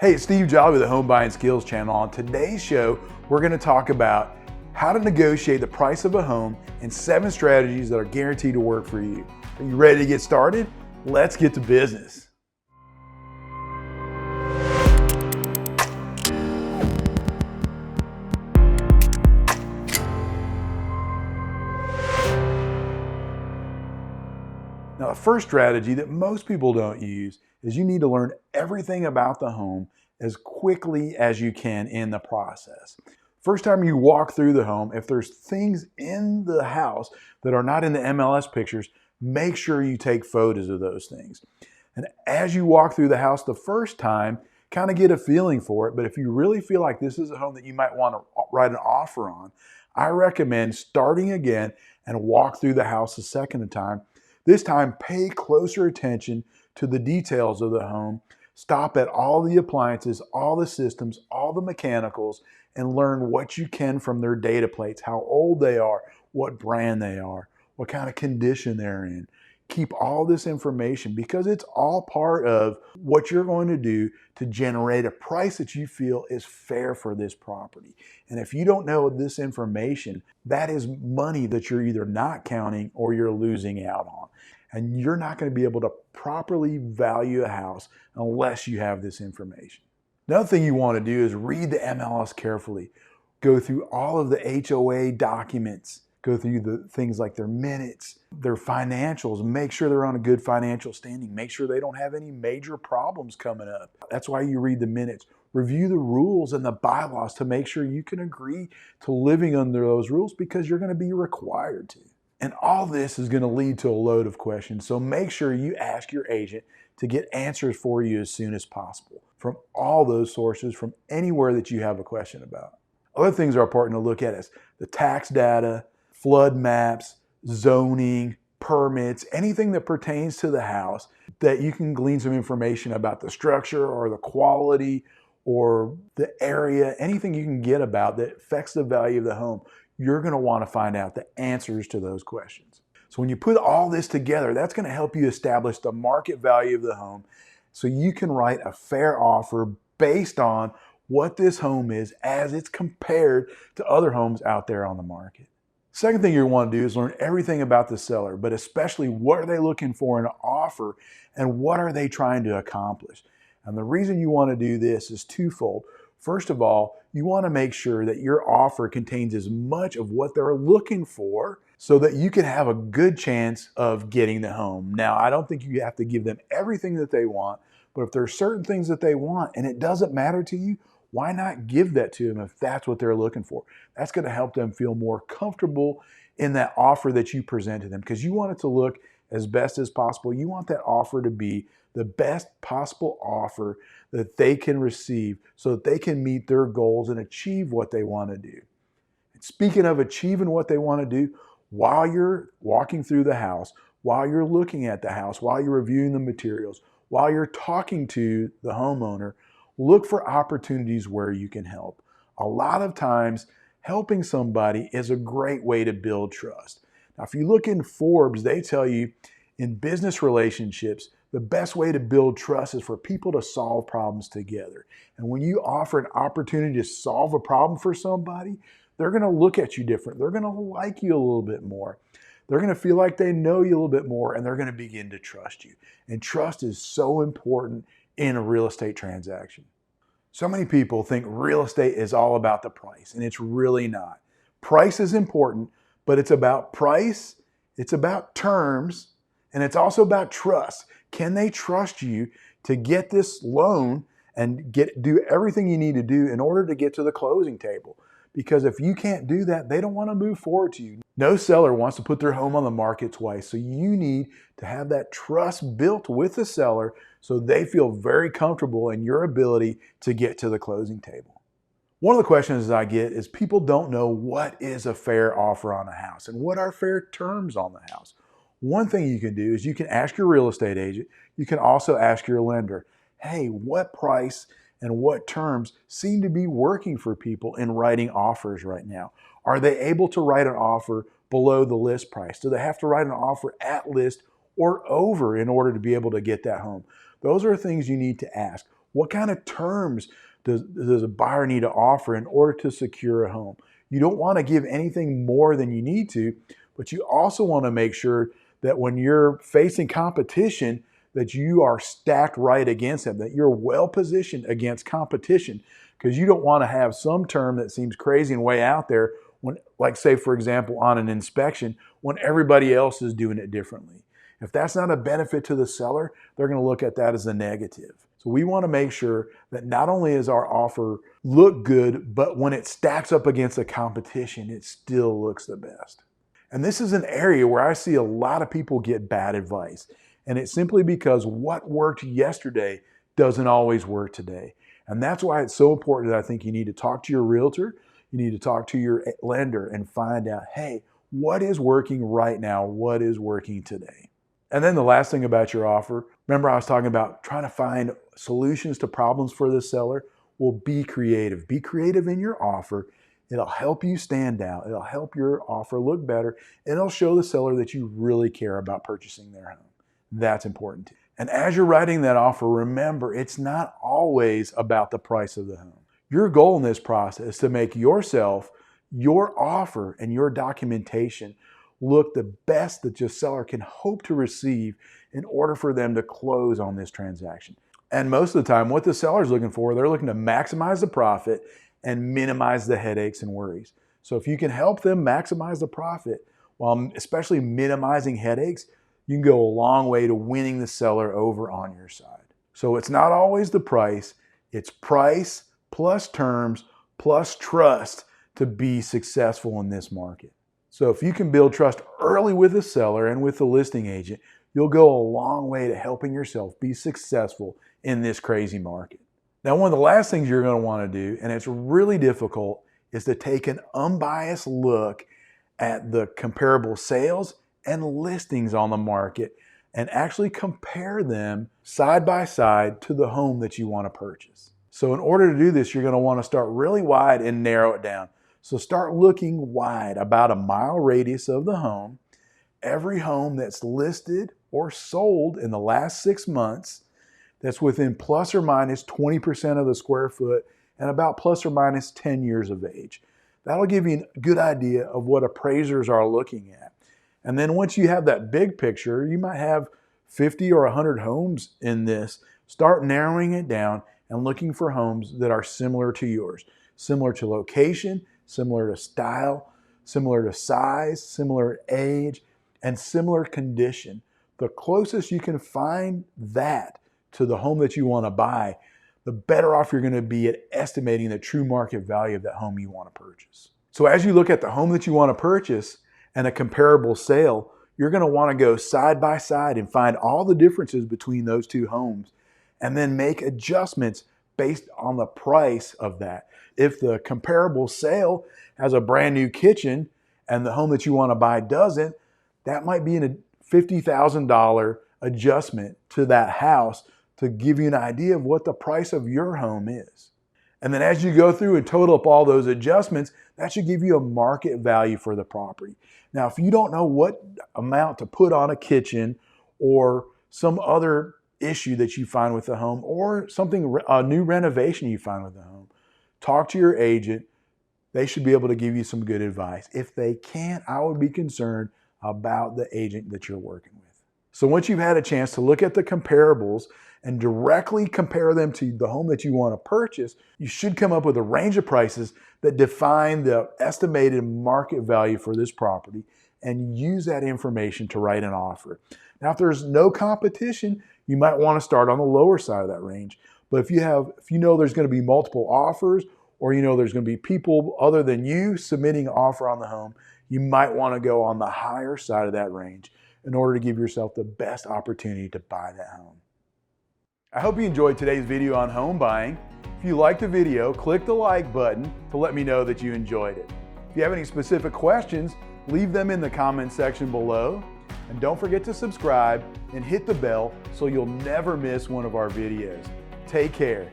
Hey, it's Steve Jolly with the Home Buying Skills channel. On today's show, we're going to talk about how to negotiate the price of a home and 7 strategies that are guaranteed to work for you. Are you ready to get started? Let's get to business. Now, the first strategy that most people don't use is you need to learn everything about the home as quickly as you can in the process. First time you walk through the home, if there's things in the house that are not in the MLS pictures, make sure you take photos of those things. And as you walk through the house the first time, kind of get a feeling for it. But if you really feel like this is a home that you might want to write an offer on, I recommend starting again and walk through the house a second time. This time, pay closer attention to the details of the home. Stop at all the appliances, all the systems, all the mechanicals, and learn what you can from their data plates, how old they are, what brand they are, what kind of condition they're in. Keep all this information because it's all part of what you're going to do to generate a price that you feel is fair for this property. And if you don't know this information, that is money that you're either not counting or you're losing out on. And you're not going to be able to properly value a house unless you have this information. Another thing you want to do is read the MLS carefully. Go through all of the HOA documents. Go through the things like their minutes, their financials. Make sure they're on a good financial standing. Make sure they don't have any major problems coming up. That's why you read the minutes. Review the rules and the bylaws to make sure you can agree to living under those rules because you're going to be required to. And all this is going to lead to a load of questions. So make sure you ask your agent to get answers for you as soon as possible from all those sources, from anywhere that you have a question about. Other things are important to look at is the tax data, flood maps, zoning, permits, anything that pertains to the house that you can glean some information about the structure or the quality or the area, anything you can get about that affects the value of the home. You're going to want to find out the answers to those questions. So when you put all this together, that's going to help you establish the market value of the home so you can write a fair offer based on what this home is as it's compared to other homes out there on the market. Second thing you want to do is learn everything about the seller, but especially what are they looking for in an offer and what are they trying to accomplish. And the reason you want to do this is twofold. First of all, you want to make sure that your offer contains as much of what they're looking for so that you can have a good chance of getting the home. Now, I don't think you have to give them everything that they want, but if there are certain things that they want and it doesn't matter to you, why not give that to them if that's what they're looking for? That's going to help them feel more comfortable in that offer that you present to them because you want it to look as best as possible. You want that offer to be the best possible offer that they can receive so that they can meet their goals and achieve what they want to do. And speaking of achieving what they want to do, while you're walking through the house, while you're looking at the house, while you're reviewing the materials, while you're talking to the homeowner, look for opportunities where you can help. A lot of times, helping somebody is a great way to build trust. Now, if you look in Forbes, they tell you in business relationships, the best way to build trust is for people to solve problems together. And when you offer an opportunity to solve a problem for somebody, they're going to look at you different. They're going to like you a little bit more. They're going to feel like they know you a little bit more, and they're going to begin to trust you. And trust is so important in a real estate transaction. So many people think real estate is all about the price, and it's really not. Price is important, but it's about price, it's about terms, and it's also about trust. Can they trust you to get this loan and do everything you need to do in order to get to the closing table? Because if you can't do that, they don't want to move forward to you. No seller wants to put their home on the market twice. So you need to have that trust built with the seller so they feel very comfortable in your ability to get to the closing table. One of the questions I get is people don't know what is a fair offer on a house and what are fair terms on the house. One thing you can do is you can ask your real estate agent. You can also ask your lender, hey, what price and what terms seem to be working for people in writing offers right now? Are they able to write an offer below the list price? Do they have to write an offer at list or over in order to be able to get that home? Those are things you need to ask. What kind of terms does a buyer need to offer in order to secure a home? You don't want to give anything more than you need to, but you also want to make sure that when you're facing competition, that you are stacked right against them, that you're well positioned against competition, because you don't want to have some term that seems crazy and way out there when, like say for example, on an inspection, when everybody else is doing it differently. If that's not a benefit to the seller, they're going to look at that as a negative. So we want to make sure that not only is our offer look good, but when it stacks up against the competition, it still looks the best. And this is an area where I see a lot of people get bad advice. And it's simply because what worked yesterday doesn't always work today. And that's why it's so important that I think you need to talk to your realtor, you need to talk to your lender and find out, hey, what is working right now? What is working today? And then the last thing about your offer, remember I was talking about trying to find solutions to problems for the seller? Well, be creative. Be creative in your offer. It'll help you stand out. It'll help your offer look better. And it'll show the seller that you really care about purchasing their home. That's important too. And as you're writing that offer, remember, it's not always about the price of the home. Your goal in this process is to make yourself, your offer, and your documentation look the best that your seller can hope to receive in order for them to close on this transaction. And most of the time, what the seller's looking for, they're looking to maximize the profit and minimize the headaches and worries. So if you can help them maximize the profit while especially minimizing headaches, you can go a long way to winning the seller over on your side. So it's not always the price, it's price plus terms plus trust to be successful in this market. So if you can build trust early with the seller and with the listing agent, you'll go a long way to helping yourself be successful in this crazy market. Now, one of the last things you're going to want to do, and it's really difficult, is to take an unbiased look at the comparable sales and listings on the market and actually compare them side by side to the home that you want to purchase. So in order to do this, you're going to want to start really wide and narrow it down. So start looking wide, about a mile radius of the home. Every home that's listed or sold in the last 6 months that's within plus or minus 20% of the square foot and about plus or minus 10 years of age. That'll give you a good idea of what appraisers are looking at. And then once you have that big picture, you might have 50 or 100 homes in this. Start narrowing it down and looking for homes that are similar to yours, similar to location, similar to style, similar to size, similar age, and similar condition. The closest you can find that to the home that you want to buy, the better off you're going to be at estimating the true market value of that home you want to purchase. So as you look at the home that you want to purchase and a comparable sale, you're going to want to go side by side and find all the differences between those two homes and then make adjustments based on the price of that. If the comparable sale has a brand new kitchen and the home that you want to buy doesn't, that might be a $50,000 adjustment to that house to give you an idea of what the price of your home is. And then as you go through and total up all those adjustments, that should give you a market value for the property. Now, if you don't know what amount to put on a kitchen or some other issue that you find with the home or something, a new renovation you find with the home, talk to your agent. They should be able to give you some good advice. If they can't, I would be concerned about the agent that you're working with. So once you've had a chance to look at the comparables and directly compare them to the home that you want to purchase, you should come up with a range of prices that define the estimated market value for this property and use that information to write an offer. Now, if there's no competition, you might want to start on the lower side of that range. But if you know there's going to be multiple offers, or you know there's going to be people other than you submitting an offer on the home, you might want to go on the higher side of that range in order to give yourself the best opportunity to buy that home. I hope you enjoyed today's video on home buying. If you liked the video, click the like button to let me know that you enjoyed it. If you have any specific questions, leave them in the comment section below. And don't forget to subscribe and hit the bell so you'll never miss one of our videos. Take care.